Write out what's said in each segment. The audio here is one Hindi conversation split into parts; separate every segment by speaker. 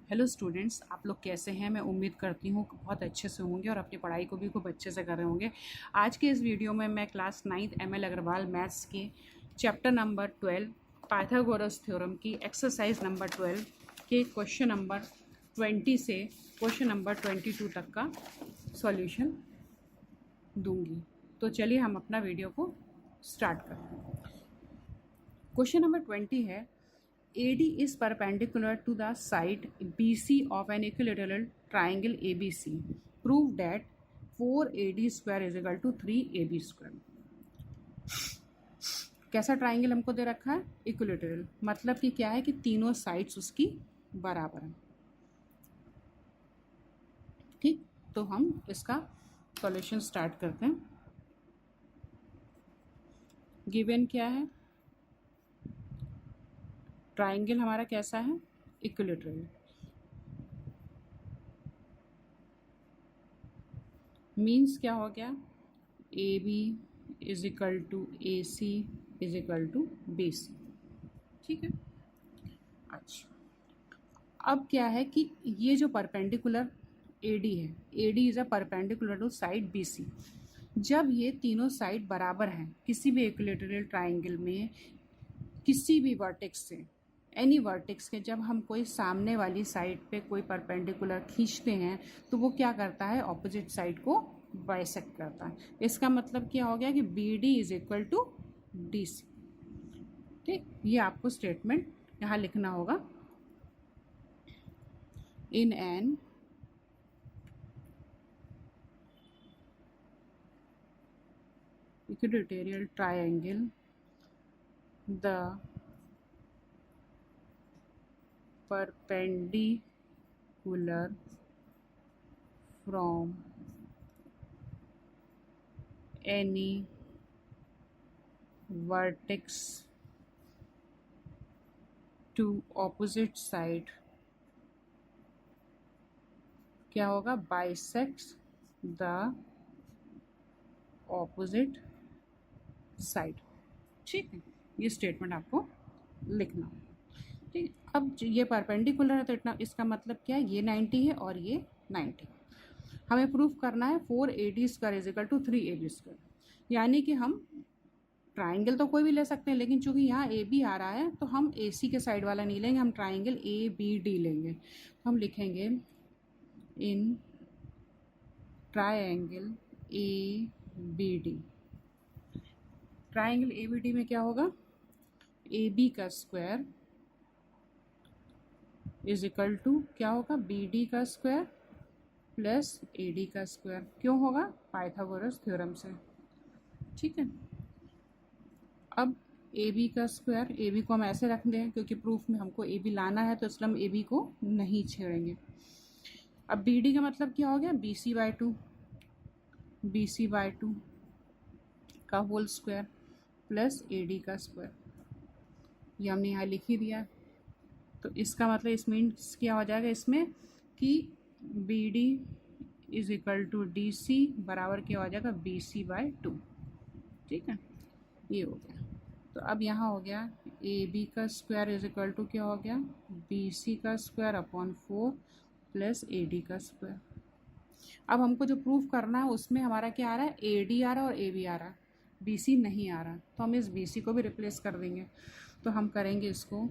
Speaker 1: हेलो स्टूडेंट्स, आप लोग कैसे हैं। मैं उम्मीद करती हूँ कि बहुत अच्छे से होंगे और अपनी पढ़ाई को भी खूब अच्छे से कर रहे होंगे। आज के इस वीडियो में मैं class 9th M L Agarwal maths के चैप्टर नंबर 12 पाइथागोरस थ्योरम की एक्सरसाइज नंबर 12 के क्वेश्चन नंबर 20 से क्वेश्चन नंबर 22 तक का सॉल्यूशन दूंगी। तो चलिए हम अपना वीडियो को स्टार्ट करते हैं। क्वेश्चन नंबर 20 है AD is perpendicular to the side BC of an equilateral triangle ABC. Prove that 4AD square is equal to 3AB square. कैसा ट्राइंगल हमको दे रखा है? इक्विलेटरल, मतलब कि क्या है कि तीनों साइड्स उसकी बराबर हैं। ठीक, तो हम इसका सॉल्यूशन स्टार्ट करते हैं। गिवन क्या है? ट्राइंगल हमारा कैसा है? इक्विलेटरल। मीन्स क्या हो गया? A B is equal to A C is equal to B C. ठीक है। अच्छा, अब क्या है कि ये जो परपेंडिकुलर ए डी है, A D is a perpendicular to side B C. जब ये तीनों साइड बराबर हैं किसी भी इक्विलेटरल ट्राइंगल में, किसी भी वर्टेक्स से, एनी वर्टेक्स के, जब हम कोई सामने वाली साइड पे कोई परपेंडिकुलर खींचते हैं तो वो क्या करता है? ऑपोजिट साइड को बाइसेक्ट करता है। इसका मतलब क्या हो गया कि B D is equal to D C. ठीक, ये आपको स्टेटमेंट यहाँ लिखना होगा। In an equilateral triangle the perpendicular from any vertex to opposite side क्या होगा? bisects the opposite side। ठीक है, ये स्टेटमेंट आपको लिखना। ठीक, अब ये परपेंडिकुलर है तो इतना, इसका मतलब क्या है? ये 90 है और ये 90। हमें प्रूफ करना है 4AD square is equal to 3AB square. यानी कि हम ट्राइंगल तो कोई भी ले सकते हैं, लेकिन चूंकि यहाँ AB आ रहा है तो हम AC के साइड वाला नहीं लेंगे, हम ट्राइंगल ABD लेंगे। तो हम लिखेंगे in triangle ABD। Triangle ABD में क्या होगा? AB का स्क्वायर इज इक्वल टू क्या होगा? BD का स्क्वायर प्लस AD का स्क्वायर। क्यों होगा? पाइथागोरस थ्योरम से। ठीक है। अब AB का स्क्वायर, AB को हम ऐसे रख दें क्योंकि प्रूफ में हमको AB लाना है, तो इसलिए हम AB को नहीं छेड़ेंगे। अब BD का मतलब क्या हो गया? BC बाय टू का होल स्क्वायर प्लस AD का स्क्वायर। ये हमने यहाँ लिख ही दिया। तो इसका मतलब इस मीन्स क्या हो जाएगा इसमें कि BD is equal to DC बराबर क्या हो जाएगा? BC by two. ठीक है, ये हो गया। तो अब यहाँ हो गया AB का स्क्वायर इज इक्वल टू क्या हो गया? BC का स्क्वायर अपॉन 4 प्लस AD का स्क्वायर। अब हमको जो प्रूफ करना है उसमें हमारा क्या आ रहा है? AD आ रहा है और AB आ रहा है, BC नहीं आ रहा। तो हम इस BC को भी रिप्लेस कर देंगे। तो हम करेंगे इसको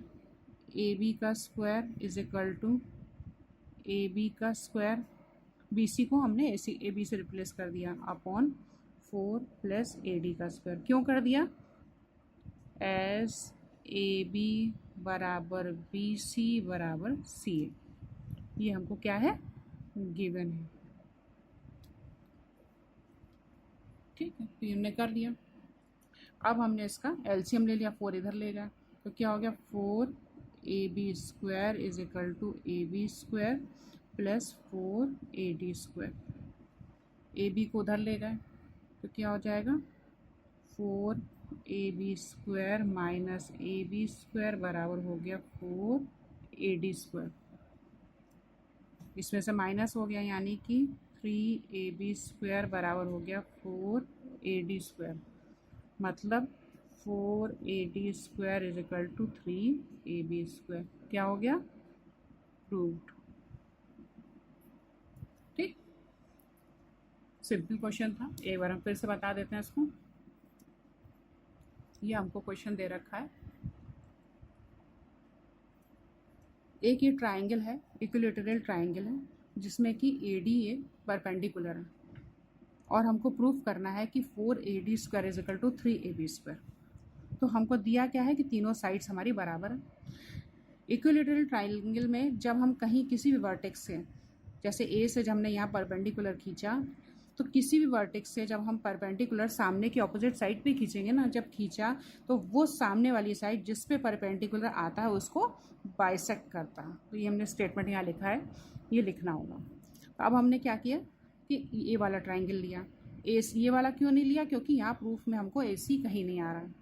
Speaker 1: AB का square is equal to AB का स्क्वायर, BC को हमने AB से रिप्लेस कर दिया, अपॉन 4 प्लस AD का स्क्वायर। क्यों कर दिया? एस AB बराबर BC बराबर CA। ये हमको क्या है? गिवन है। ठीक है, तो हमने कर लिया। अब हमने इसका एलसीएम ले लिया, 4 इधर ले गया, तो क्या हो गया? 4AB square is equal to AB square plus 4AD square. AB को उधर ले गए तो क्या हो जाएगा? 4AB square minus AB square बराबर हो गया 4AD स्क्वायर। इसमें से माइनस हो गया, यानी कि 3AB स्क्वायर बराबर हो गया 4AD स्क्वायर। मतलब 4AD square is equal to 3AB square. क्या हो गया? प्रूव्ड। सिंपल क्वेश्चन था, एक बार हम फिर से बता देते हैं इसको। ये हमको क्वेश्चन दे रखा है, एक ये ट्राइंगल है, इक्विलेटरल ट्राइंगल है, जिसमें कि AD ये परपेंडिकुलर है, और हमको प्रूफ करना है कि 4AD square is equal to 3AB square. तो हमको दिया क्या है कि तीनों साइड्स हमारी बराबर है। इक्विलेटरल ट्राइंगल में जब हम कहीं किसी भी वर्टेक्स से, जैसे A से जब हमने यहाँ परपेंडिकुलर खींचा, तो किसी भी वर्टेक्स से जब हम परपेंडिकुलर सामने की ऑपोजिट साइड पे खींचेंगे ना, जब खींचा तो वो सामने वाली साइड जिस पे परपेंडिकुलर आता है उसको बाइसेक्ट करता है। तो ये हमने स्टेटमेंट यहाँ लिखा है, ये लिखना होगा। तो अब हमने क्या किया कि ये वाला ट्राइंगल लिया, ये वाला क्यों नहीं लिया, क्योंकि यहाँ प्रूफ में हमको AC कहीं नहीं आ रहा है।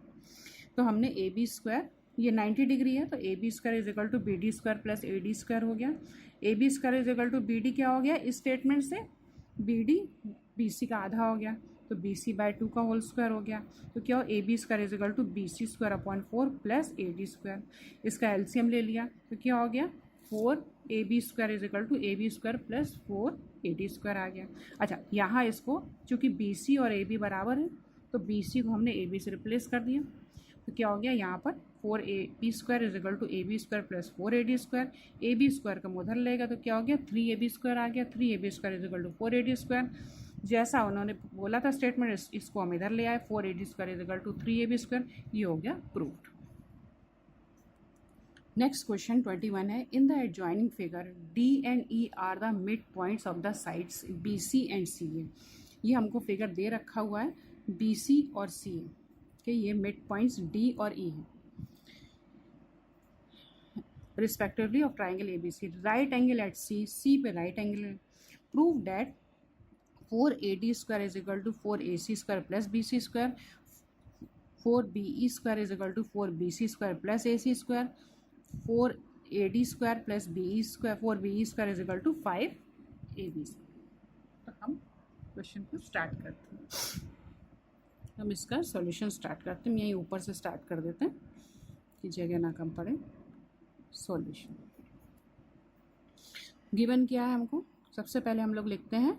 Speaker 1: तो हमने AB स्क्वायर, ये 90 डिग्री है, तो AB square is equal to BD square plus AD square हो गया। AB square is equal to BD क्या हो गया इस स्टेटमेंट से, BD BC का आधा हो गया, तो BC/2 का होल स्क्वायर हो गया। तो क्या हो, AB square is equal to BC square upon 4 plus AD square. इसका LCM ले लिया तो क्या हो गया, 4AB square is equal to AB square plus 4AD square आ गया। अच्छा, यहाँ इसको चूँकि BC और AB बराबर है, तो BC को हमने AB से रिप्लेस कर दिया। तो क्या हो गया यहाँ पर 4AB square is equal to AB square plus 4AD square. AB square का उधर लेगा तो क्या हो गया 3AB स्क्वायर आ गया। 3AB square is equal to 4AD square, जैसा उन्होंने बोला था स्टेटमेंट, इसको हम इधर ले आए, 4AD square is equal to 3AB square. ये हो गया प्रूव्ड। नेक्स्ट क्वेश्चन 21 है, in the adjoining figure D and E are the mid points of the sides BC and CA। ये हमको फिगर दे रखा हुआ है BC और CA के, ये मिड पॉइंट्स D और E हैं respectively of triangle ABC। Right angle at C पे राइट एंगल है। Prove that 4AD square is equal to 4AC square plus BC square, 4BE square is equal to 4BC square plus AC square, 4AD square plus BE square 4BE square is equal to 5AB। तो हम क्वेश्चन को स्टार्ट करते हैं, हम इसका सॉल्यूशन स्टार्ट करते हैं। यहीं ऊपर से स्टार्ट कर देते हैं कि जगह ना कम पड़े। सॉल्यूशन गिवन क्या है हमको, सबसे पहले हम लोग लिखते हैं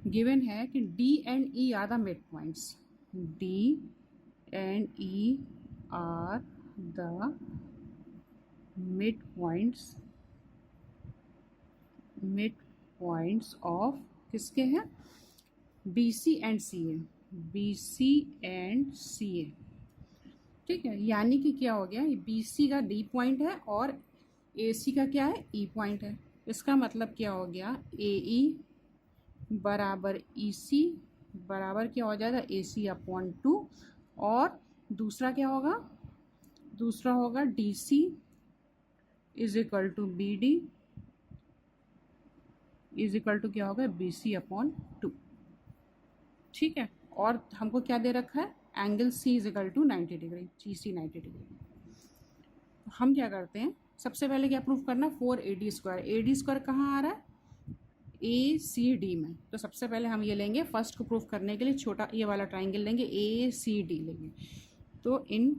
Speaker 1: गिवन है कि D and E are the mid points, D and E are the mid points of किसके हैं, BC and CA। ठीक है, यानी कि क्या हो गया, BC का D पॉइंट है और AC का क्या है, E पॉइंट है। इसका मतलब क्या हो गया, AE बराबर EC बराबर क्या हो जाएगा, AC अपॉन 2, और दूसरा क्या होगा, दूसरा होगा DC is equal to BD is equal to क्या होगा, BC अपॉन 2। ठीक है, और हमको क्या दे रखा है, angle C is equal to 90 degree, GC 90 degree. हम क्या करते हैं, सबसे पहले क्या प्रूफ करना, 4AD स्क्वायर, AD स्क्वायर कहाँ आ रहा है, ACD में। तो सबसे पहले हम ये लेंगे, फर्स्ट को प्रूफ करने के लिए छोटा ये वाला ट्राइंगल लेंगे, ACD लेंगे। तो इन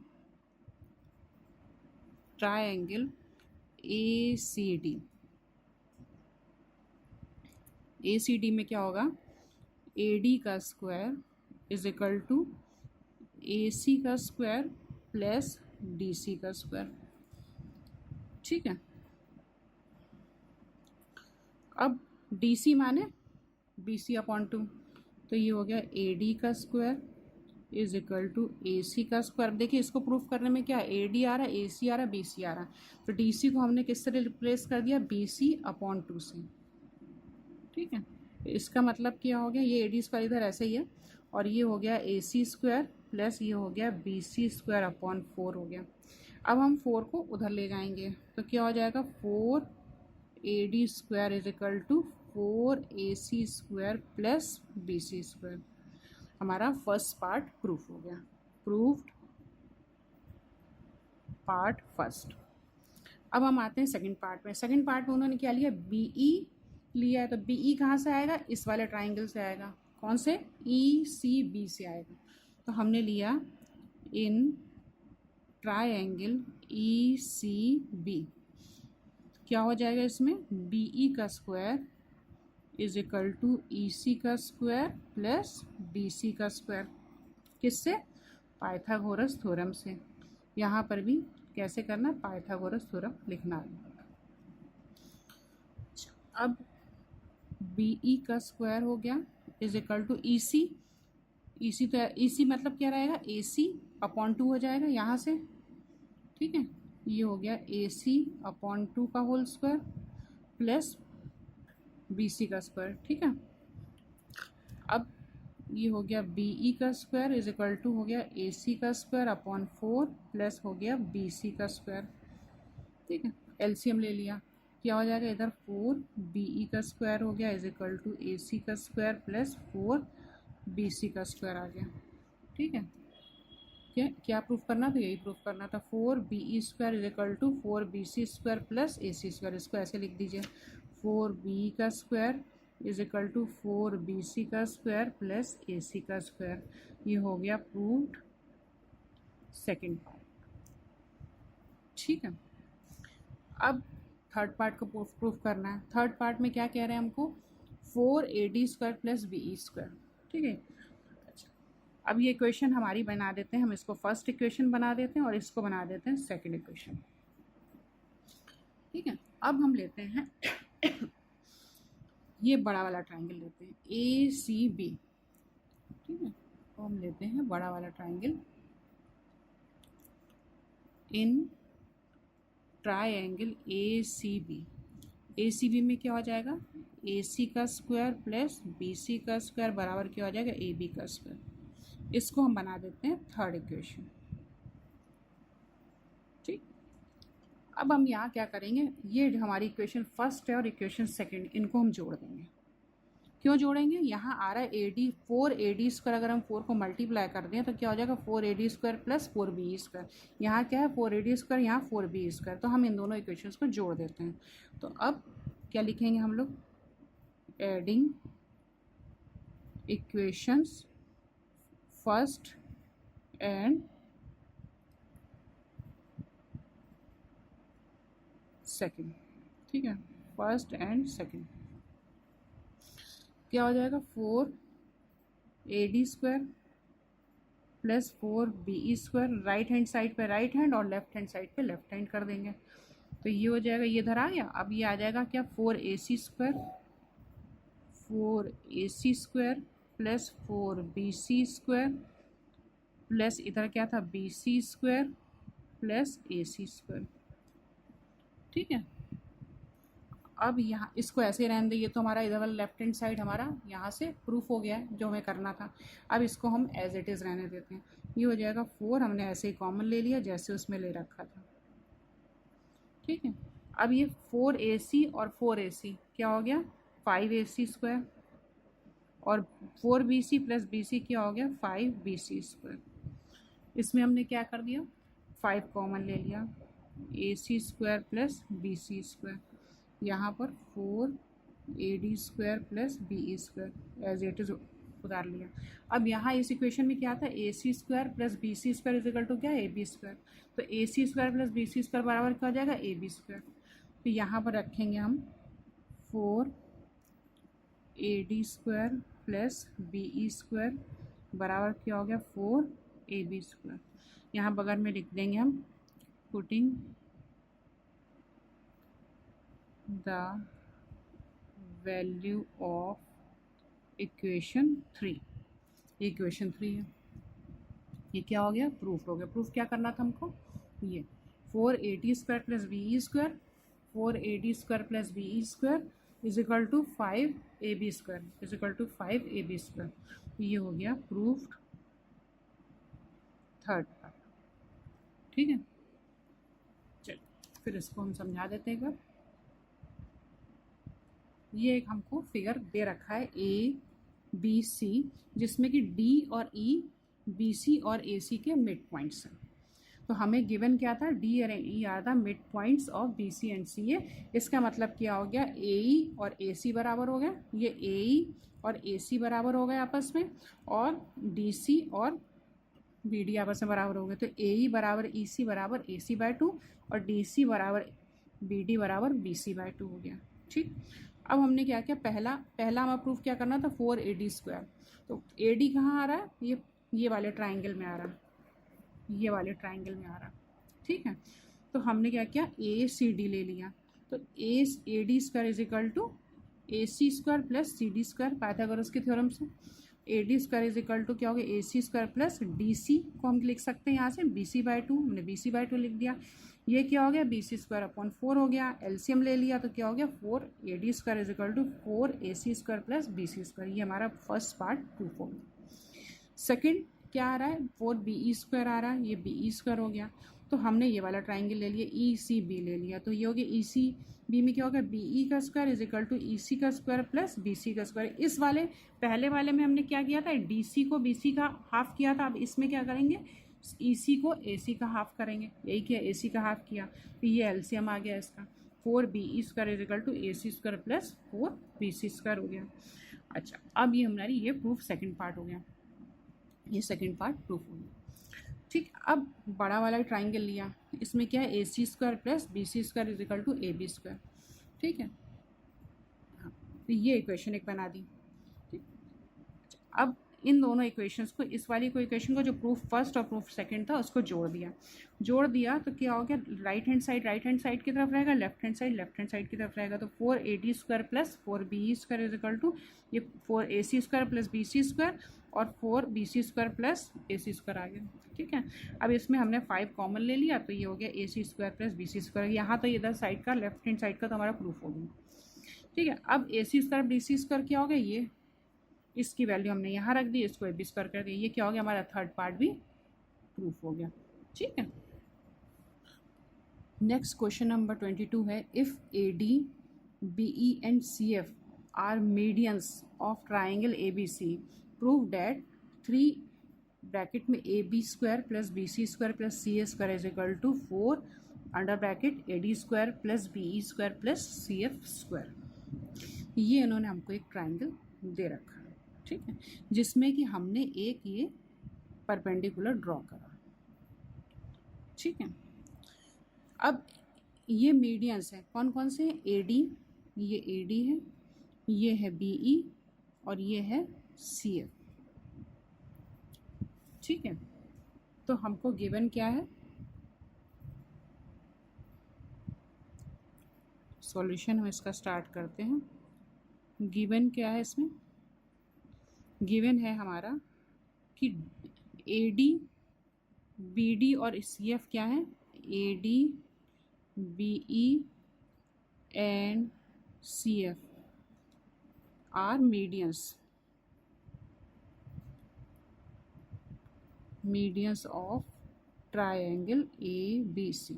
Speaker 1: ट्राइंगल ACD में क्या होगा, AD का square is equal to AC का स्क्वायर प्लस DC का स्क्वायर। ठीक है, अब DC माने BC अपॉन 2, तो ये हो गया AD का square is equal to AC का स्क्वायर। देखिए इसको प्रूफ करने में क्या, AD आ रहा है, AC आ रहा है, BC आ रहा है, तो DC को हमने किस तरह रिप्लेस कर दिया, BC अपॉन 2 से। ठीक है, इसका मतलब क्या हो गया, ये AD स्क्वायर इधर ऐसे ही है, और ये हो गया AC स्क्वायर प्लस ये हो गया BC स्क्वायर अपॉन 4 हो गया। अब हम 4 को उधर ले जाएंगे तो क्या हो जाएगा, 4AD square is equal to 4AC square plus BC square. हमारा फर्स्ट पार्ट प्रूफ हो गया, प्रूव्ड पार्ट फर्स्ट। अब हम आते हैं सेकंड पार्ट में। सेकंड पार्ट में उन्होंने क्या लिया, BE लिया है, तो BE कहाँ से आएगा, इस वाले ट्राइंगल से आएगा, कौन से, ECB से आएगा। तो हमने लिया इन ट्राइंगल ECB, क्या हो जाएगा इसमें, BE का स्क्वायर इज इक्वल टू ई सी का स्क्वायर प्लस बी सी का स्क्वायर। किससे? पाइथागोरस थ्योरम से। यहाँ पर भी कैसे करना, पाइथागोरस थ्योरम लिखना है। अब बी ई का स्क्वायर हो गया इज इक्वल टू ई सी। ई सी तो ई सी मतलब क्या रहेगा, ए सी अपॉन 2 हो जाएगा यहाँ से, ठीक है। ये हो गया ए सी अपॉन 2 का whole square plus B C का स्क्वायर, ठीक है। अब ये हो गया बी ई का स्क्वायर इज इक्वल टू हो गया ए सी का स्क्वायर अपॉन 4 प्लस हो गया बी सी का स्क्वायर, ठीक है। एलसीएम ले लिया, क्या हो जाएगा इधर 4 बी ई का स्क्वायर हो गया इज इक्वल टू ए सी का स्क्वायर प्लस 4 बी सी का स्क्वायर आ गया, ठीक है। क्या प्रूफ करना था, यही प्रूफ करना था। 4 B E square is equal to 4 B C square plus A C square. इसको ऐसे लिख दीजिए, 4 बी का square is equal to 4 B C का स्क्वायर प्लस ए सी का स्क्वायर। ये हो गया प्रूव्ड सेकेंड पार्ट, ठीक है। अब थर्ड पार्ट को प्रूफ करना है। थर्ड पार्ट में क्या कह रहे हैं हमको, 4 A D square plus B E square, ठीक है। अच्छा, अब ये इक्वेशन हमारी बना देते हैं, हम इसको फर्स्ट इक्वेशन बना देते हैं और इसको बना देते हैं सेकंड इक्वेशन, ठीक है। अब हम लेते हैं ये बड़ा वाला ट्राइंगल लेते हैं ए सी बी, ठीक है। तो हम लेते हैं बड़ा वाला triangle in triangle A C B. A C B में क्या हो जाएगा, ए सी का स्क्वायर प्लस बी सी का स्क्वायर बराबर क्या हो जाएगा, ए बी का स्क्वायर। इसको हम बना देते हैं थर्ड इक्वेशन, ठीक। अब हम यहाँ क्या करेंगे, ये हमारी इक्वेशन फर्स्ट है और इक्वेशन सेकंड, इनको हम जोड़ देंगे। क्यों जोड़ेंगे, यहाँ आ रहा है A D 4 A D square, अगर हम 4 को मल्टीप्लाई कर दें तो क्या हो जाएगा 4 A D square plus 4 B square. यहाँ क्या है 4 ए डी स्क्वायर, यहाँ 4 बी स्क्वायर, तो हम इन दोनों इक्वेशंस को जोड़ देते हैं। तो अब क्या लिखेंगे हम लोग, adding equations first and second, ठीक है। फर्स्ट एंड सेकंड क्या हो जाएगा, 4 A D square plus 4 B E square. Right hand side पे राइट हैंड और लेफ्ट हैंड साइड पे लेफ्ट हैंड कर देंगे, तो ये हो जाएगा, ये इधर आ गया। अब ये आ जाएगा क्या, 4 A C square, 4 A C square plus 4 B C square plus इधर क्या था B C square plus A C square, ठीक है। अब यहाँ इसको ऐसे रहने दें, ये तो हमारा इधर वाला लेफ्ट हैंड साइड हमारा यहाँ से प्रूफ हो गया है जो हमें करना था। अब इसको हम एज इट इज़ रहने देते हैं। ये हो जाएगा 4, हमने ऐसे ही कॉमन ले लिया जैसे उसमें ले रखा था, ठीक है। अब ये 4 ए सी और 4 ए सी क्या हो गया 5 ए सी स्क्वायर और 4 B C plus B C क्या हो गया 5 बी सी स्क्वायर। इसमें हमने क्या कर दिया 5 कॉमन ले लिया, A C square plus B C square, यहाँ पर 4 A D square plus B E square as it is उतार लिया। अब यहाँ इस इक्वेशन में क्या था A C square plus B C square is equal to क्या ए बी स्क्वायर, तो A C square plus B C square बराबर क्या हो जाएगा ए बी स्क्वायर। तो यहाँ पर रखेंगे हम 4 A D square plus B E square बराबर क्या हो गया 4 ए बी स्क्वायर। यहाँ बगल में लिख देंगे हम putting the value of equation 3। ये इक्वेशन 3 है, ये क्या हो गया प्रूफ हो गया। प्रूफ क्या करना था हमको, ये 4 A D square plus B E square 4 A D square plus B E square is equal to 5 A B square is equal to 5 A B square. ये हो गया प्रूफ्ड थर्ड पार्ट, ठीक है। चलो फिर इसको हम समझा देते हैं एक बार। ये एक हमको फिगर दे रखा है ए बी सी, जिसमें कि डी और ई बी सी और ए सी के मिड पॉइंट्स हैं। तो हमें गिवन क्या था डी और E are the mid points of B C and C A. इसका मतलब क्या हो गया ए ई और ए सी बराबर हो गया, ये ए ई और ए सी बराबर हो गए आपस में, और डी सी और बी डी आपस में बराबर हो गए। तो ए ई बराबर ई सी बराबर ए सी बाय 2 और डी सी बराबर बी डी बराबर बी सी बाय 2 हो गया, ठीक। अब हमने क्या किया, पहला हमें प्रूफ क्या करना था, 4AD²। तो AD कहाँ आ रहा है, ये वाले ट्राइंगल में आ रहा है, ये वाले ट्राइंगल में आ रहा है, ठीक है। तो हमने क्या किया, ACD ले लिया। तो AD² is equal to AC² plus CD² Pythagoras के थ्योरम से। AD² इज इक्वल टू क्या हो गया, AC² प्लस DC को हम लिख सकते हैं यहाँ से BC/2, हमने BC/2 लिख दिया। ये क्या हो गया, BC²/4 हो गया। एलसीएम ले लिया तो क्या हो गया, 4AD² is equal to 4AC² plus BC²। ये हमारा फर्स्ट पार्ट प्रूफ हो गया। सेकेंड क्या आ रहा है, 4BE² आ रहा है, ये BE² हो गया। तो हमने ये वाला ट्राइंगल ले लिया, ECB ले लिया। तो ये हो गया ECB में क्या होगा, BE² is equal to EC² plus BC²। इस वाले पहले वाले में हमने क्या किया था, DC को BC का हाफ किया था। अब इसमें क्या करेंगे, EC को AC का हाफ करेंगे। यही किया, AC का हाफ किया। तो ये एलसीएम आ गया इसका, 4BE² is equal to AC² plus 4BC² हो गया। अच्छा, अब ये हमारी ये प्रूफ सेकेंड पार्ट हो गया, ये सेकेंड पार्ट प्रूफ हो गया, ठीक। अब बड़ा वाला ट्राइंगल लिया, इसमें क्या है, AC² plus BC² is equal to AB², ठीक है। हाँ, तो ये इक्वेशन एक बना दी, ठीक। अब इन दोनों इक्वेशंस को, इस वाली को इक्वेशन को जो प्रूफ फर्स्ट और प्रूफ सेकंड था उसको जोड़ दिया तो क्या हो गया, राइट हैंड साइड की तरफ रहेगा, लेफ्ट हैंड साइड की तरफ रहेगा। तो 4AD² plus 4BE² is equal to ये 4AC² प्लस BC² और 4BC² प्लस AC² आ गया, ठीक है। अब इसमें हमने 5 कॉमन ले लिया तो ये हो गया AC² प्लस BC²। यहाँ तो इधर साइड का, लेफ्ट हैंड साइड का तो हमारा प्रूफ हो गया, ठीक है। अब AC² BC² क्या हो गया, ये इसकी वैल्यू हमने यहाँ रख दी, इसको AB² कर दिया। ये क्या हो गया, हमारा थर्ड पार्ट भी प्रूफ हो गया, ठीक है। नेक्स्ट क्वेश्चन नंबर 22 है, if AD, BE and CF are medians of triangle ABC, prove that 3 bracket में AB² plus BC² plus CA² is equal to 4 under bracket AD² plus BE² plus CF²। ये इन्होंने हमको एक ट्राइंगल दे रखा, ठीक है, जिसमें कि हमने एक ये परपेंडिकुलर ड्रॉ करा, ठीक है। अब ये मीडियंस है, कौन कौन से हैं, AD, ये AD है, ये है BE और ये है CF, ठीक है। तो हमको गिवन क्या है, सॉल्यूशन हम इसका स्टार्ट करते हैं। गिवन क्या है, इसमें गिवन है हमारा कि AD, BD और CF क्या है, AD, BE and CF are medians of triangle ABC।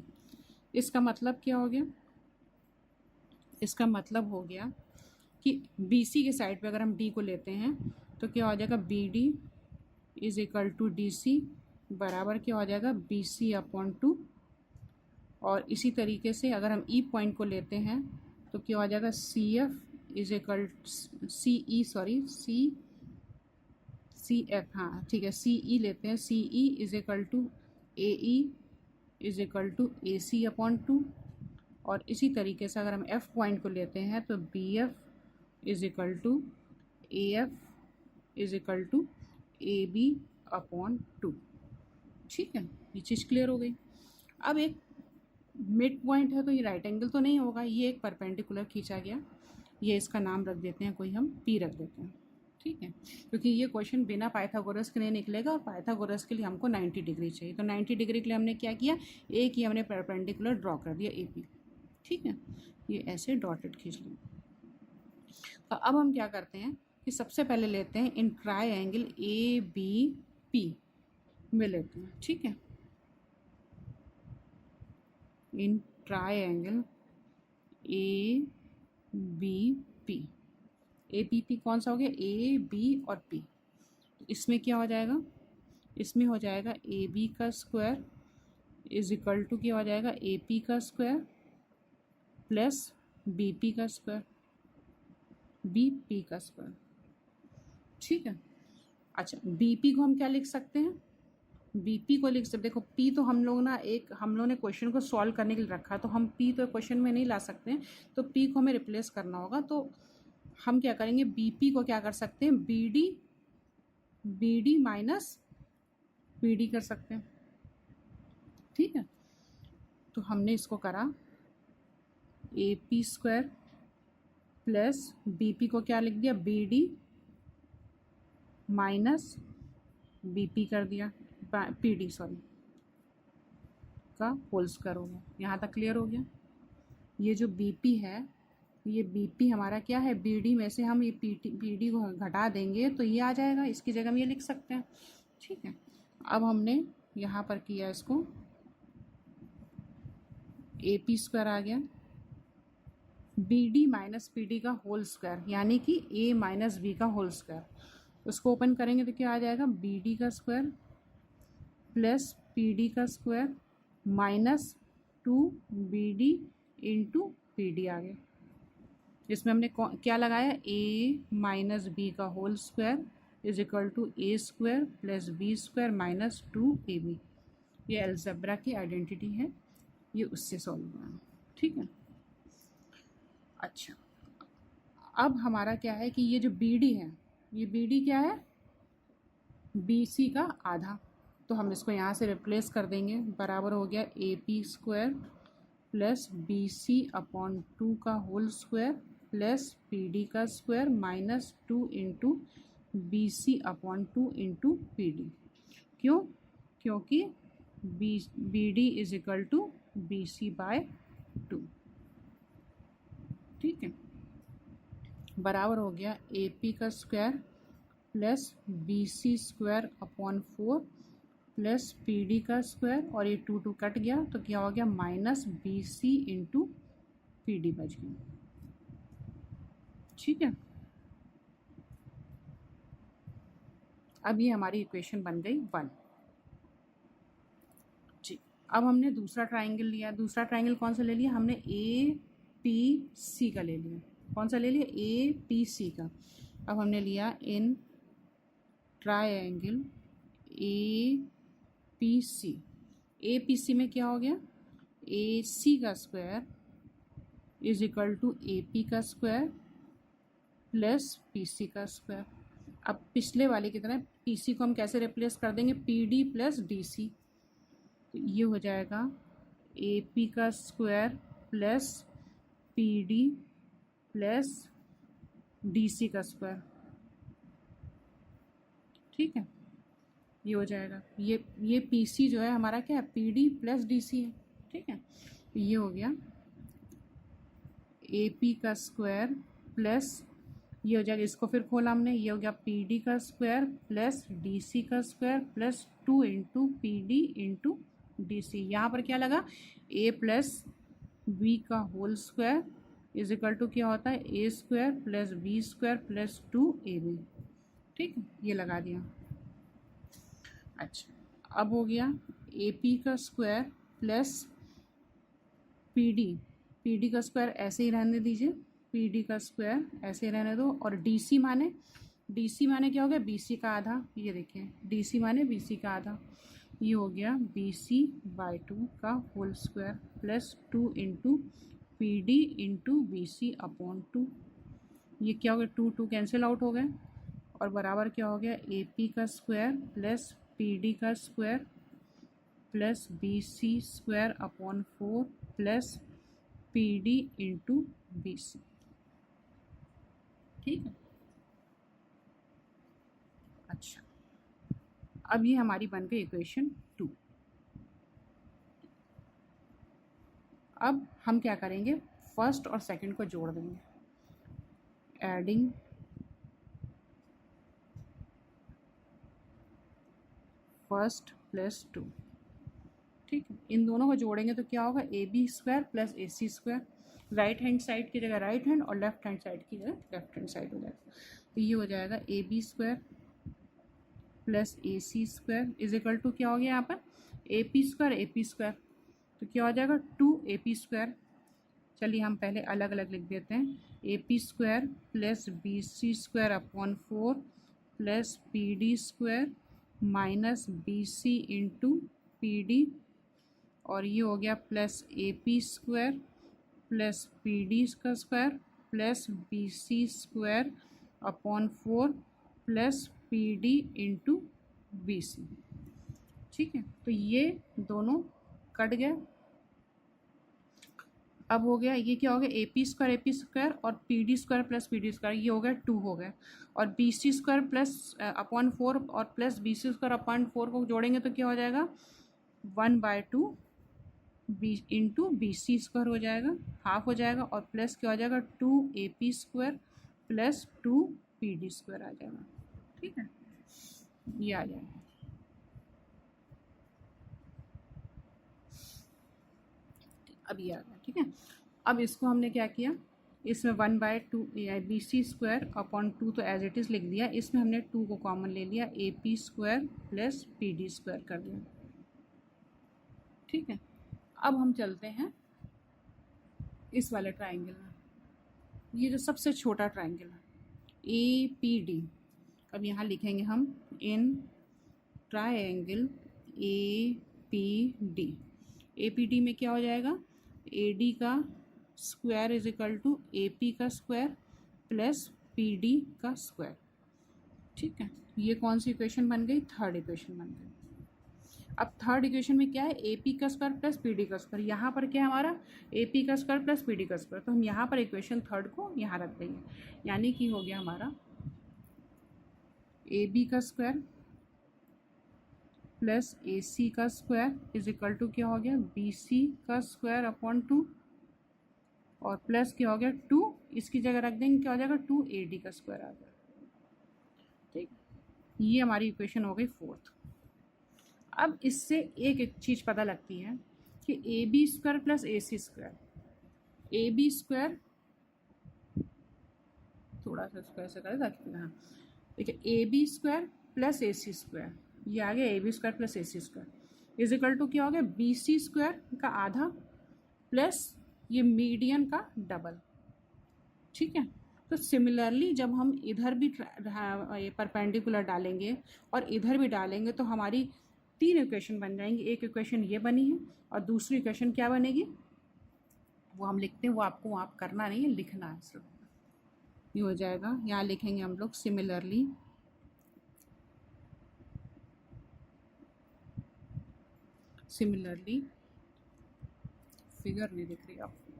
Speaker 1: इसका मतलब क्या हो गया, इसका मतलब हो गया कि BC के साइड पे अगर हम D को लेते हैं तो क्या हो जाएगा, BD is equal to DC बराबर क्या हो जाएगा, BC/2। और इसी तरीके से अगर हम E पॉइंट को लेते हैं तो क्या हो जाएगा, CF इज इक्वल CF, हाँ ठीक है, CE लेते हैं, CE is equal to AE is equal to AC/2। और इसी तरीके से अगर हम F पॉइंट को लेते हैं तो BF is equal to AF is equal to AB/2, ठीक है। ये चीज़ क्लियर हो गई। अब एक मिड पॉइंट है तो ये राइट एंगल तो नहीं होगा, ये एक परपेंडिकुलर खींचा गया, ये इसका नाम रख देते हैं, कोई हम P रख देते हैं, ठीक है। क्योंकि ये क्वेश्चन बिना पाइथागोरस के नहीं निकलेगा और पाइथागोरस के लिए हमको 90 डिग्री चाहिए। तो 90 डिग्री के लिए हमने क्या किया, एक ही हमने परपेंडिकुलर ड्रॉ कर दिया AP, ठीक है। ये ऐसे डॉटेड खींच लिया। तो अब हम क्या करते हैं कि सबसे पहले लेते हैं इन ट्राइंगल ABP में लेते हैं, ठीक है। इन ट्राइंगल ABP, ABP कौन सा हो गया, A, B और P। इसमें क्या हो जाएगा, इसमें हो जाएगा AB का स्क्वायर इज इक्वल टू क्या हो जाएगा, AP का स्क्वायर प्लस BP का स्क्वायर, BP का स्क्वायर, ठीक है। अच्छा, BP को हम क्या लिख सकते हैं, बीपी को लिख सकते, देखो पी तो हम लोग ने क्वेश्चन को सॉल्व करने के लिए रखा, तो हम पी तो क्वेश्चन में नहीं ला सकते हैं, तो पी को हमें रिप्लेस करना होगा। तो हम क्या करेंगे, बीपी को क्या कर सकते हैं, बीडी माइनस पीडी कर सकते हैं। ठीक है, तो हमने इसको करा AP² प्लस बीपी को क्या लिख दिया, BD माइनस BP कर दिया, PD सॉरी का होल स्क्वायर हो गया। यहाँ तक क्लियर हो गया। ये जो BP है, ये BP हमारा क्या है, BD में से हम ये PD को घटा देंगे तो ये आ जाएगा, इसकी जगह हम ये लिख सकते हैं। ठीक है, अब हमने यहाँ पर किया इसको, AP² आ गया, BD माइनस PD का होल स्क्वायर, यानी कि A माइनस B का होल स्क्वायर। उसको ओपन करेंगे तो क्या आ जाएगा, BD का स्क्वायर प्लस PD का square minus 2BD into PD आ गया। इसमें हमने क्या लगाया, A माइनस B का whole square is equal to A² plus B² minus 2AB। ये अलजेब्रा की आइडेंटिटी है, ये उससे सॉल्व हुआ। ठीक है, अच्छा अब हमारा क्या है कि ये जो BD है, ये BD क्या है, BC का आधा, तो हम इसको यहाँ से रिप्लेस कर देंगे, बराबर हो गया AP² प्लस BC अपॉन 2 का होल स्क्वायर प्लस PD का square minus 2 into BC upon 2 into PD। क्यों, क्योंकि BD is equal to BC by 2। ठीक है, बराबर हो गया AP का square plus BC² upon 4 plus PD का स्क्वायर, और ये 2 कट गया तो क्या हो गया, माइनस BC इंटू PD बच गया। ठीक है, अब ये हमारी इक्वेशन बन गई 1। ठीक, अब हमने दूसरा ट्राइंगल लिया। दूसरा ट्राइंगल कौन सा ले लिया हमने, APC का ले लिया। कौन सा ले लिया, APC का। अब हमने लिया इन ट्राइंगल APC। APC में क्या हो गया, AC का square is equal to AP का स्क्वायर प्लस PC का स्क्वायर। अब पिछले वाले की तरह PC को हम कैसे रिप्लेस कर देंगे, PD प्लस DC, तो ये हो जाएगा AP का square plus PD plus DC का स्क्वायर। ठीक है, ये हो जाएगा, ये PC जो है हमारा क्या है, PD प्लस DC है। ठीक है, ये हो गया AP का स्क्वायर प्लस, ये हो जाएगा, इसको फिर खोला हमने, ये हो गया PD का स्क्वायर प्लस DC का square plus 2 into PD into DC। यहाँ पर क्या लगा, A प्लस B का whole square is equal to क्या होता है, A² plus B² plus 2AB। ठीक है, ये लगा दिया। अच्छा, अब हो गया AP का स्क्वायर प्लस PD का स्क्वायर ऐसे ही रहने दीजिए, PD का स्क्वायर ऐसे ही रहने दो, और DC माने क्या हो गया, BC का आधा। ये देखिए DC माने BC का आधा, ये हो गया BC बाय 2 का whole square plus 2 into PD into BC upon 2। ये क्या हो गया, 2 कैंसिल आउट हो गए, और बराबर क्या हो गया, AP का स्क्वायर प्लस PD का square plus BC² upon 4 plus PD into BC। ठीक है, अच्छा अब ये हमारी बन गई इक्वेशन 2। अब हम क्या करेंगे, फर्स्ट और सेकंड को जोड़ देंगे, एडिंग फर्स्ट प्लस 2। ठीक है, इन दोनों को जोड़ेंगे तो क्या होगा, AB² plus AC², right hand side की जगह राइट हैंड और लेफ्ट हैंड साइड की जगह लेफ्ट हैंड साइड हो जाएगा। तो ये हो जाएगा AB² plus AC² is equal to क्या हो गया यहाँ पर, AP², तो क्या हो जाएगा 2AP²। चलिए हम पहले अलग अलग लिख देते हैं, AP² plus BC² upon 4 plus PD² minus B C into P D, और ये हो गया plus A P square plus P D का square plus B C square upon 4 plus P D into B C. ठीक है, तो ये दोनों कट गए। अब हो गया, ये क्या हो गया, ए पी स्क्वायर और P D square plus P D square, ये हो गया 2 हो गए, और B C square plus upon 4 और plus B C square upon 4 को जोड़ेंगे तो क्या हो जाएगा, 1/2 B into B C square हो जाएगा, हाफ हो जाएगा, और प्लस क्या हो जाएगा 2 A P square plus 2 P D square आ जाएगा। ठीक है, ये आ जाएगा। अब ये आ गया। ठीक है, अब इसको हमने क्या किया, इसमें 1/2 बी सी स्क्वायर अपॉन 2 तो एज इट इज़ लिख दिया, इसमें हमने 2 को कॉमन ले लिया, ए P square plus P D square कर दिया। ठीक है, अब हम चलते हैं इस वाले ट्राइंगल में, ये जो सबसे छोटा ट्राइंगल है ए पी डी। अब यहाँ लिखेंगे हम in triangle A P D, A P D में क्या हो जाएगा, ए डी का square is equal to A P का स्क्वायर प्लस पी डी का स्क्वायर। ठीक है, ये कौन सी इक्वेशन बन गई, थर्ड इक्वेशन बन गई। अब थर्ड इक्वेशन में क्या है, ए पी का स्क्वायर प्लस पी डी का स्क्वायर, यहाँ पर क्या है हमारा ए पी का स्क्वायर प्लस पी डी का स्क्वायर, तो हम यहाँ पर इक्वेशन थर्ड को यहाँ रख देंगे, यानी कि हो गया हमारा ए बी का स्क्वायर प्लस ए सी का स्क्वायर इज इक्वल टू क्या हो गया, बी सी का स्क्वायर अपॉन 2, और प्लस क्या हो गया 2, इसकी जगह रख देंगे क्या हो जाएगा 2 ए डी का स्क्वायर आ गया। ठीक, ये हमारी इक्वेशन हो गई फोर्थ। अब इससे एक चीज़ पता लगती है कि A B square plus A C square, A B square थोड़ा सा इसको ऐसे करें ताकि, हाँ देखिए, A B square plus A C square, ये आ गया A B square plus A C square is equal to क्या हो गया, बी सी स्क्वायर का आधा प्लस ये मीडियन का डबल। ठीक है, तो सिमिलरली जब हम इधर भी ये परपेंडिकुलर डालेंगे और इधर भी डालेंगे तो हमारी 3 इक्वेशन बन जाएंगी। एक इक्वेशन ये बनी है और दूसरी इक्वेशन क्या बनेगी वो हम लिखते हैं, वो आपको वहाँ करना नहीं है, लिखना है सिर्फ। ये हो जाएगा, यहाँ लिखेंगे हम लोग सिमिलरली फिगर नहीं दिख रही आपको,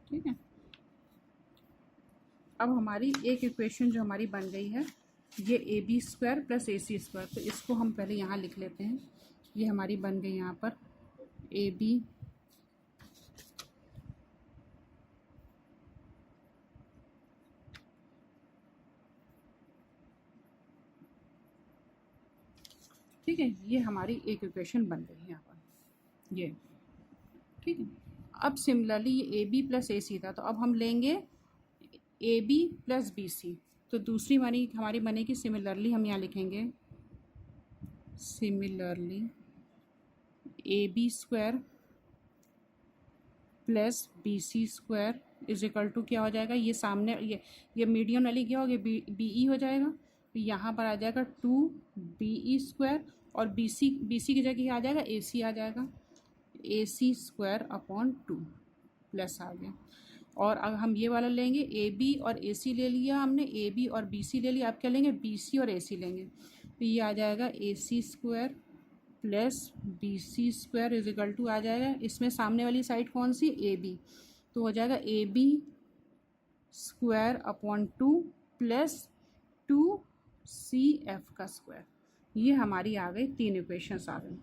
Speaker 1: ठीक है। अब हमारी एक इक्वेशन जो हमारी बन गई है ये A B square plus A C square, तो इसको हम पहले यहाँ लिख लेते हैं। ये हमारी बन गई यहाँ पर ए बी ठीक है, ये हमारी एक इक्वेशन बन गई है यहाँ पर ये। ठीक है, अब सिमिलरली ये ए बी प्लस ए सी था, तो अब हम लेंगे A B plus B C, तो दूसरी हमारी बनेगी सिमिलरली, हम यहाँ लिखेंगे similarly A B square plus B C square is equal to क्या हो जाएगा, ये सामने ये मीडियम वाली क्या हो गया बी ई हो जाएगा, तो यहाँ पर आ जाएगा 2 बी ई स्क्वायर, और बी सी की जगह आ जाएगा ए सी आ जाएगा, A C square upon 2 plus आ गया। और अब हम ये वाला लेंगे ए बी और ए सी ले लिया हमने, ए बी और बी सी ले लिया, अब क्या लेंगे बी सी और ए सी लेंगे, तो ये आ जाएगा A C square plus B C square is equal to आ जाएगा, इसमें सामने वाली साइड कौन सी ए बी, तो हो जाएगा A B square upon 2 plus 2 C F का स्क्वायर। ये हमारी आ गई 3 इक्वेशंस आ गई।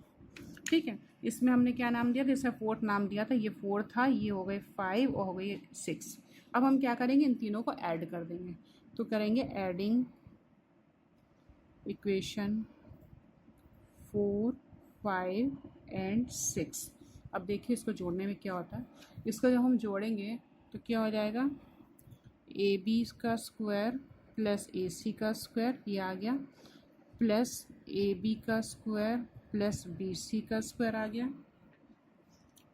Speaker 1: ठीक है, इसमें हमने क्या नाम दिया था, इसका 4th नाम दिया था, ये 4 था, ये हो गए 5 और हो गई 6। अब हम क्या करेंगे, इन तीनों को ऐड कर देंगे, तो करेंगे एडिंग इक्वेशन 4, 5 एंड 6। अब देखिए इसको जोड़ने में क्या होता है, इसको जब हम जोड़ेंगे तो क्या हो जाएगा, ए बी का स्क्वायर प्लस ए सी का स्क्वायर ये आ गया, प्लस ए बी का स्क्वायर प्लस बी सी का स्क्वायर आ गया,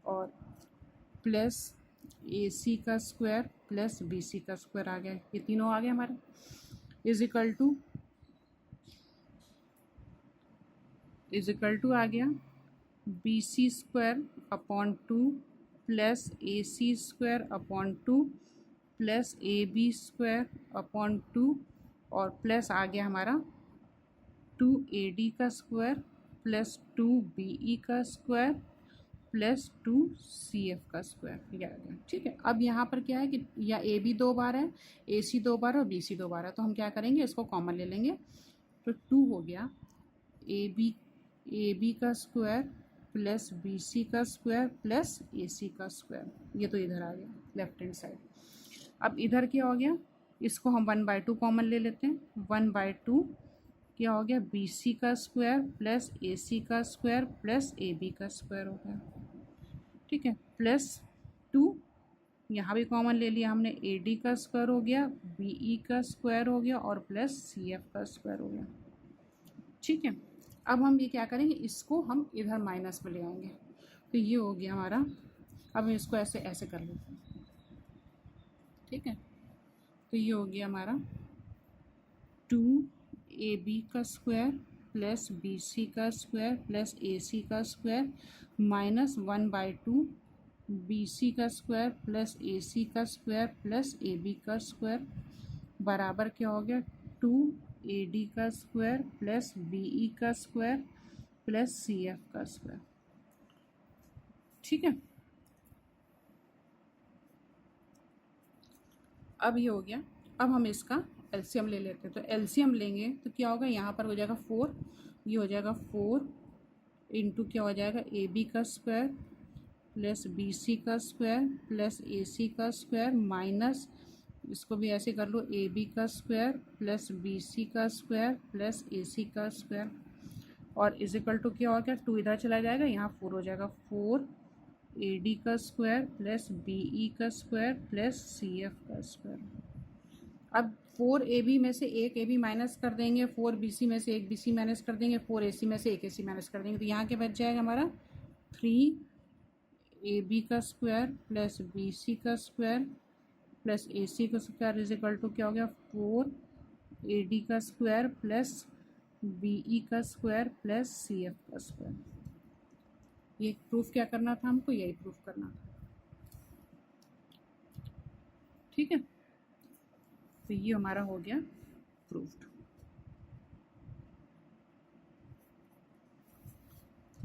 Speaker 1: और प्लस ए सी का स्क्वायर प्लस बी सी का स्क्वायर आ गया, ये तीनों आ गए हमारे, इज इक्वल टू आ गया B C square upon 2 plus A C square upon 2 plus A B square upon 2 और प्लस आ गया हमारा 2AD का स्क्वायर प्लस 2BE का स्क्वायर प्लस 2CF का स्क्वायर, ये आ गया। ठीक है, अब यहाँ पर क्या है कि या AB 2 बार है, AC 2 बार है और BC 2 बार है, तो हम क्या करेंगे, इसको कॉमन ले लेंगे। तो 2 हो गया AB का स्क्वायर प्लस BC का स्क्वायर प्लस AC का स्क्वायर, ये तो इधर आ गया लेफ्ट हैंड साइड। अब इधर क्या हो गया, इसको हम 1/2 कॉमन ले लेते हैं। 1/2 क्या हो गया, BC का स्क्वायर प्लस AC का स्क्वायर प्लस AB का स्क्वायर हो गया। ठीक है, प्लस 2 यहाँ भी कॉमन ले लिया हमने, AD का स्क्वायर हो गया, BE का स्क्वायर हो गया और प्लस CF का स्क्वायर हो गया। ठीक है, अब हम ये क्या करेंगे, इसको हम इधर माइनस में ले आएंगे, तो ये हो गया हमारा। अब हम इसको ऐसे ऐसे कर लेते हैं। ठीक है, तो ये हो गया हमारा 2AB का स्क्वायर प्लस BC का स्क्वायर प्लस AC का स्क्वायर माइनस 1/2 BC का स्क्वायर प्लस AC का स्क्वायर प्लस AB का स्क्वायर बराबर क्या हो गया, 2AD का स्क्वायर प्लस BE का स्क्वायर प्लस CF का स्क्वायर। ठीक है, अब ये हो गया। अब हम इसका एलसीएम ले लेते हैं, तो एलसीएम लेंगे तो क्या होगा, यहाँ पर हो जाएगा 4, ये हो जाएगा 4 इंटू क्या हो जाएगा, AB का स्क्वायर प्लस BC का स्क्वायर प्लस AC का स्क्वायर माइनस, इसको भी ऐसे कर लो, AB का स्क्वायर प्लस BC का स्क्वायर प्लस AC का स्क्वायर और इज इक्वल टू क्या हो गया, 2 इधर चला जाएगा, यहाँ 4 हो जाएगा, 4AD का स्क्वायर प्लस BE का स्क्वायर प्लस CF का स्क्वायर। अब 4AB में से एक AB माइनस कर देंगे, 4BC में से एक BC माइनस कर देंगे, 4AC में से एक AC माइनस कर देंगे, तो यहाँ के बच जाएगा हमारा 3AB का स्क्वायर प्लस BC का स्क्वायर प्लस AC का स्क्वायर इज इक्वल टू क्या हो गया, 4AD का स्क्वायर प्लस BE का स्क्वायर प्लस CF का स्क्वायर। ये प्रूफ क्या करना था हमको, यही प्रूफ करना था। ठीक है, तो ये हमारा हो गया प्रूफ्ड।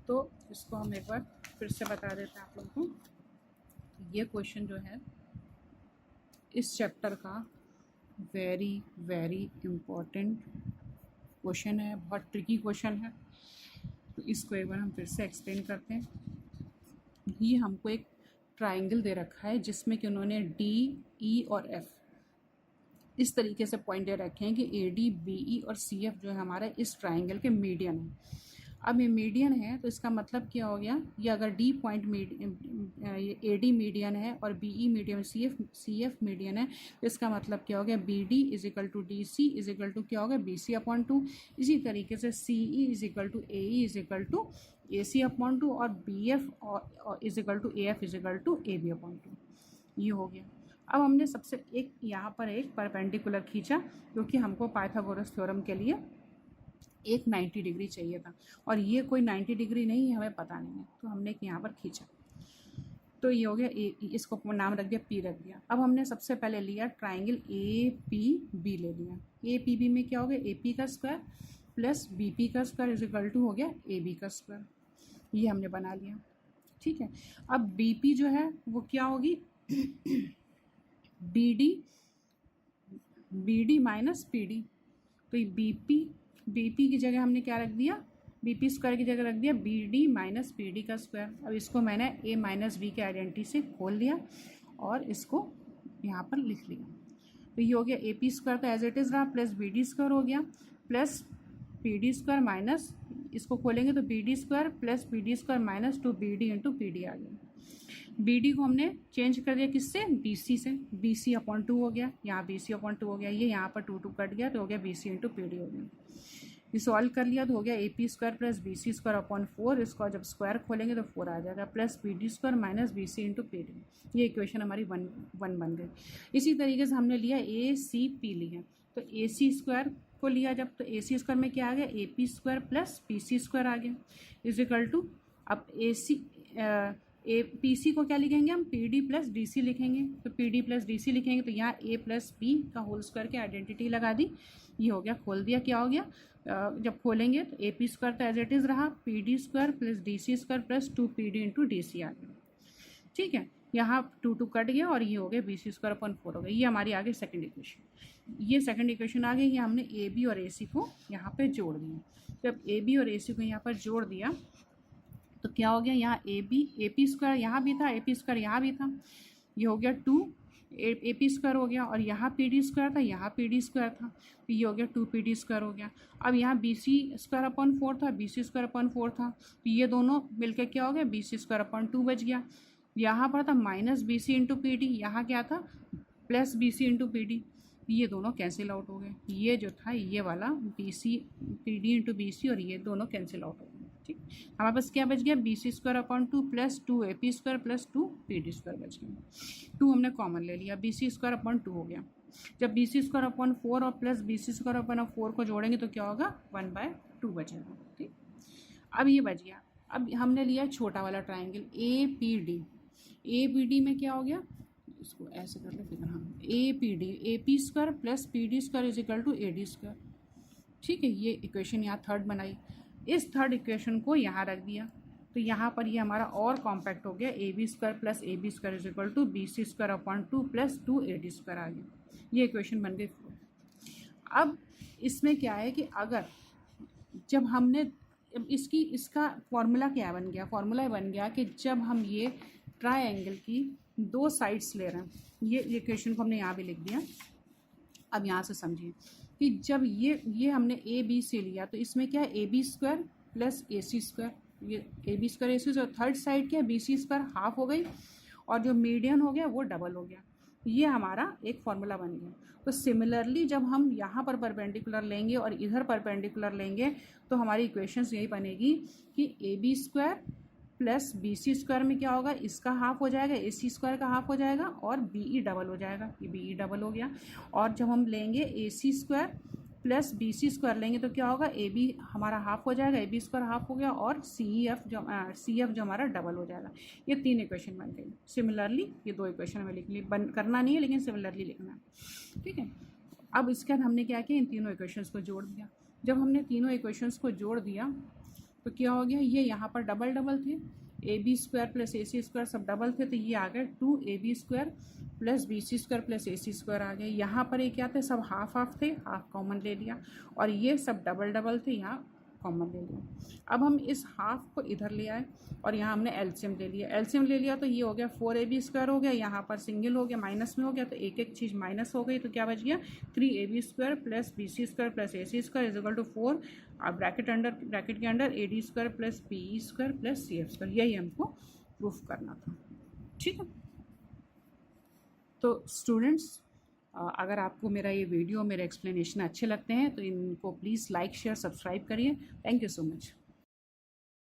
Speaker 1: तो इसको हम एक बार फिर से बता देते हैं आप लोगों को। ये क्वेश्चन जो है इस चैप्टर का वेरी वेरी इम्पोर्टेंट क्वेश्चन है, बहुत ट्रिकी क्वेश्चन है। तो इसको एक बार हम फिर से एक्सप्लेन करते हैं। ये हमको एक ट्राइंगल दे रखा है जिसमें कि उन्होंने D, E और F इस तरीके से पॉइंट दे रखे हैं कि AD, BE और CF जो है हमारा इस ट्राइंगल के मीडियन है। अब ये मीडियन है तो इसका मतलब क्या हो गया, ये अगर D पॉइंट AD मीडियन है और BE मीडियन, CF मीडियन है, तो इसका मतलब क्या हो गया, BD is equal to DC is equal to क्या हो गया, BC/2। इसी तरीके से CE is equal to AE is equal to AC/2 और BF is equal to AF is equal to AB/2। ये हो गया। अब हमने सबसे एक यहाँ पर एक परपेंडिकुलर खींचा क्योंकि हमको पाइथागोरस थ्योरम के लिए एक 90 डिग्री चाहिए था और ये कोई 90 डिग्री नहीं है, हमें पता नहीं है, तो हमने यहाँ पर खींचा। तो ये हो गया, इसको नाम रख दिया, P रख दिया। अब हमने सबसे पहले लिया ट्राइंगल APB ले लिया। APB में क्या हो गया, AP का स्क्वायर प्लस BP का स्क्वायर इज इक्वल टू हो गया AB का स्क्वायर, ये हमने बना लिया। ठीक है, अब BP जो है वो क्या होगी, BD माइनस PD। तो ये BP की जगह हमने क्या रख दिया, BP स्क्वायर की जगह रख दिया BD माइनस PD का स्क्वायर। अब इसको मैंने A माइनस B के आइडेंटिटी से खोल लिया और इसको यहाँ पर लिख लिया। तो ये हो गया AP स्क्वायर तो एज इट इज़ रहा प्लस BD स्क्वायर हो गया प्लस PD स्क्वायर माइनस, इसको खोलेंगे तो BD square plus PD square minus 2BD into PD आ गया। BD को हमने चेंज कर दिया किससे, BC से, BC/2 हो गया, यहाँ BC/2 हो गया, ये यहाँ पर 2 कट गया तो हो गया BC इंटू PD हो गया। ये सॉल्व कर लिया तो हो गया AP² प्लस BC² अपॉन 4, इसको जब स्क्वायर खोलेंगे तो 4 आ जाएगा, plus PD² minus BC into PD। ये इक्वेशन हमारी 1 बन गई। इसी तरीके से हमने लिया ACP लिया, तो AC² को लिया जब, तो AC² में क्या आ गया, AP² प्लस PC² आ गया, इज इक्वल टू, अब PC को क्या लिखेंगे हम, PD प्लस DC लिखेंगे, तो PD प्लस DC लिखेंगे तो यहाँ A प्लस B का होल स्क्वायर की आइडेंटिटी लगा दी, ये हो गया, खोल दिया, क्या हो गया, जब खोलेंगे तो AP² तो एज इट इज़ रहा, PD² plus DC² plus 2PD into DC आ गया। ठीक है, यहाँ 2 कट गया और ये हो गया BC² अपॉन 4 हो गया। ये हमारी आ गई सेकेंड इक्वेशन। ये सेकेंड इक्वेशन आ गई, ये हमने AB और AC को यहाँ पे जोड़ दिया। जब AB और AC को यहाँ पर जोड़ दिया तो क्या हो गया, यहाँ AP² यहाँ भी था, AP² यहाँ भी था, ये हो गया 2 AP² हो गया, और यहाँ PD² था, यहाँ PD² था, तो ये हो गया 2PD² हो गया। अब यहाँ BC² अपॉन 4 था, BC² अपॉन 4 था, तो ये दोनों मिलकर क्या हो गया, BC² अपॉन 2 बच गया। यहाँ पर था माइनस BC इंटू PD, यहाँ क्या था प्लस BC इंटू PD, ये दोनों कैंसिल आउट हो गए। ये जो था ये वाला PD इंटू BC और ये दोनों कैंसिल आउट हो गए। ठीक, हमारे पास क्या बच गया, BC² upon 2 plus 2AP² plus 2PD² बच गया। 2 हमने कॉमन ले लिया, BC² अपॉन 2 हो गया। जब BC² अपॉन 4 और प्लस BC² अपॉन 4 को जोड़ेंगे तो क्या होगा, 1/2 बचेगा। ठीक, अब ये बच गया। अब हमने लिया छोटा वाला ट्राइंगल APD में क्या हो गया, इसको ऐसे कर ले फिगर, हाँ, APD AP² plus PD² is equal to AD²। ठीक है, ये इक्वेशन यहाँ थर्ड बनाई, इस थर्ड इक्वेशन को यहाँ रख दिया, तो यहाँ पर ये हमारा और कॉम्पैक्ट हो गया, AB² plus AB² is equal to BC² upon 2 plus 2AD² आ गया। ये इक्वेशन बन गई। अब इसमें क्या है कि अगर जब हमने इसका फॉर्मूला क्या बन गया, फॉर्मूला बन गया कि जब हम ये ट्रायंगल की 2 साइड्स ले रहे हैं, ये इक्वेशन को हमने यहाँ भी लिख दिया। अब यहाँ से समझिए कि जब ये हमने ABC लिया तो इसमें क्या है, AB² प्लस AC², ये AB² AC, और थर्ड साइड क्या है, BC² हाफ हो गई, और जो मीडियन हो गया वो डबल हो गया। ये हमारा एक फॉर्मूला बन गया। तो सिमिलरली जब हम यहाँ पर परपेंडिकुलर लेंगे और इधर परपेंडिकुलर लेंगे तो हमारी इक्वेशंस यही बनेगी कि AB² प्लस BC² में क्या होगा, इसका हाफ हो जाएगा, AC² का हाफ हो जाएगा, और BE डबल हो जाएगा, ये BE डबल हो गया। और जब हम लेंगे AC² प्लस BC² लेंगे तो क्या होगा, AB हमारा हाफ हो जाएगा, AB² हाफ हो गया, और CF जो हमारा डबल हो जाएगा। ये 3 इक्वेशन बन गई। सिमिलरली ये 2 इक्वेशन हमें लिख ली, करना नहीं है लेकिन सिमिलरली लिखना है। ठीक है, अब इसके बाद हमने क्या किया, इन तीनों इक्वेशंस को जोड़ दिया। जब हमने तीनों इक्वेशंस को जोड़ दिया तो क्या हो गया, ये यहाँ पर डबल डबल थे, AB² प्लस AC² सब डबल थे, तो ये आ गए 2AB² plus BC² plus AC² आ गए। यहाँ पर ये क्या थे, सब हाफ हाफ थे, हाफ कॉमन ले लिया, और ये सब डबल डबल थे, यहाँ कॉमन ले लिया। अब हम इस हाफ को इधर ले आए और यहाँ हमने एलसीएम ले लिया। एलसीएम ले लिया तो ये हो गया 4AB² हो गया, यहाँ पर सिंगल हो गया, माइनस में हो गया, तो एक एक चीज़ माइनस हो गई, तो क्या बच गया 3AB² plus BC² plus AC² is equal to 4, bracket के under AD² plus BE² plus CF²। यही हमको प्रूफ करना था। ठीक है, तो स्टूडेंट्स, अगर आपको मेरा ये वीडियो, मेरे एक्सप्लेनेशन अच्छे लगते हैं तो इनको प्लीज़ लाइक शेयर सब्सक्राइब करिए। Thank you so much.